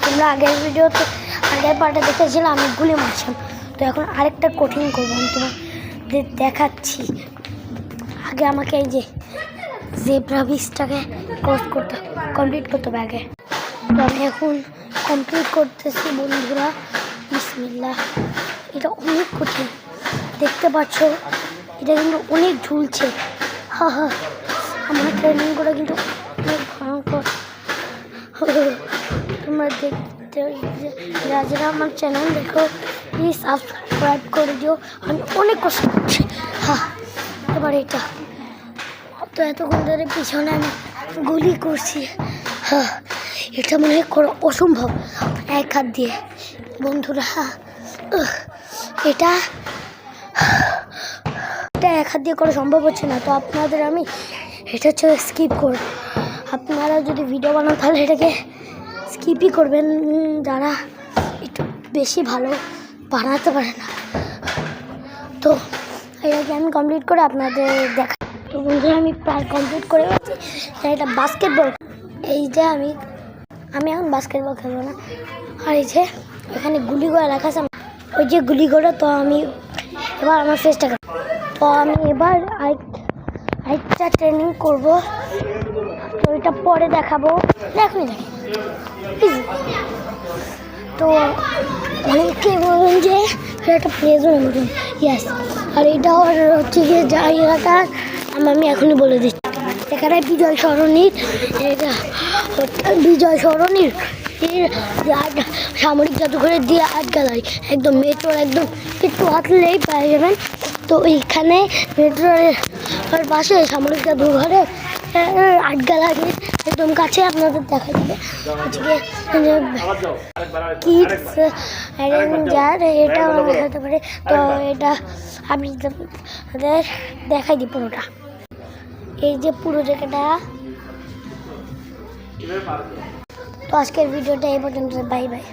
তোমরা আগের ভিডিওতে আগের পার্টে দেখেছিলাম আমি গুলি মারছিলাম, তো এখন আরেকটা কঠিন করবো। আমি তোমাদের দেখাচ্ছি। আগে আমাকে এই যে জেব্রা ব্রিজটাকে ক্রস করতে কমপ্লিট করতে হবে আগে। তো আমি এখন কমপ্লিট করতেছি বন্ধুরা, বিসমিল্লাহ। এটা অনেক কঠিন, দেখতে পাচ্ছ এটা কিন্তু অনেক ঝুলছে। হ্যাঁ, আমার ট্রেনিং করে কিন্তু অনেক ভয়ঙ্কর। তোমরা দেখতে যারা আমার চ্যানেল দেখো প্লিজ সাবস্ক্রাইব করে দিও। আমি অনেক কষ্ট করছি। হ্যাঁ, এবার এটা তো এতক্ষণ ধরে পিছনে আমি গুলি করছি। হ্যাঁ, এটা মনে হয় করা অসম্ভব এক হাত দিয়ে বন্ধুরা। এটা এক হাত দিয়ে করা সম্ভব হচ্ছে না, তো আপনাদের আমি এটা হচ্ছে স্কিপ করব। আপনারা যদি ভিডিও বানান তাহলে এটাকে স্কিপই করবেন, যারা একটু বেশি ভালো বানাতে পারে না। তো এটাকে আমি কমপ্লিট করে আপনাদের দেখা। তো বন্ধুরা আমি প্রায় কমপ্লিট করে গেছি। এটা বাস্কেটবল। এই যে আমি এখন বাস্কেটবল খেলবো না। আর এই যে এখানে গুলি করে রাখা আছে, ওই যে গুলি করে। তো আমি এবার আমার ফেসটাকে, তো আমি এবার আরেকটা ট্রেনিং করব, তো এটা পরে দেখাবো। এখনই দেখি। তো অনেকে বলবেন যে একটা প্লেজনের মতন, ইয়াস। আর এটা হচ্ছে গিয়ে জায়গাটা আমি এখনই বলে দিচ্ছি। এখানে বিজয় সরণির সামরিক জাদুঘরের দিয়ে আর্ট গ্যালারি, একদম মেট্রোর একদম একটু হাঁটলেই পেয়ে যাবেন। তো এইখানে মেট্রোর পাশে সামরিক জাদুঘরের আর্ট গ্যালারির একদম কাছে আপনাদের দেখা যাবে কিডস অ্যারেঞ্জার, এটা হতে পারে। তো এটা আমি দেখাই দিই পুরোটা। এই যে পুরো জায়গাটা। তো আজকের ভিডিওটা এই পর্যন্ত, বাই বাই।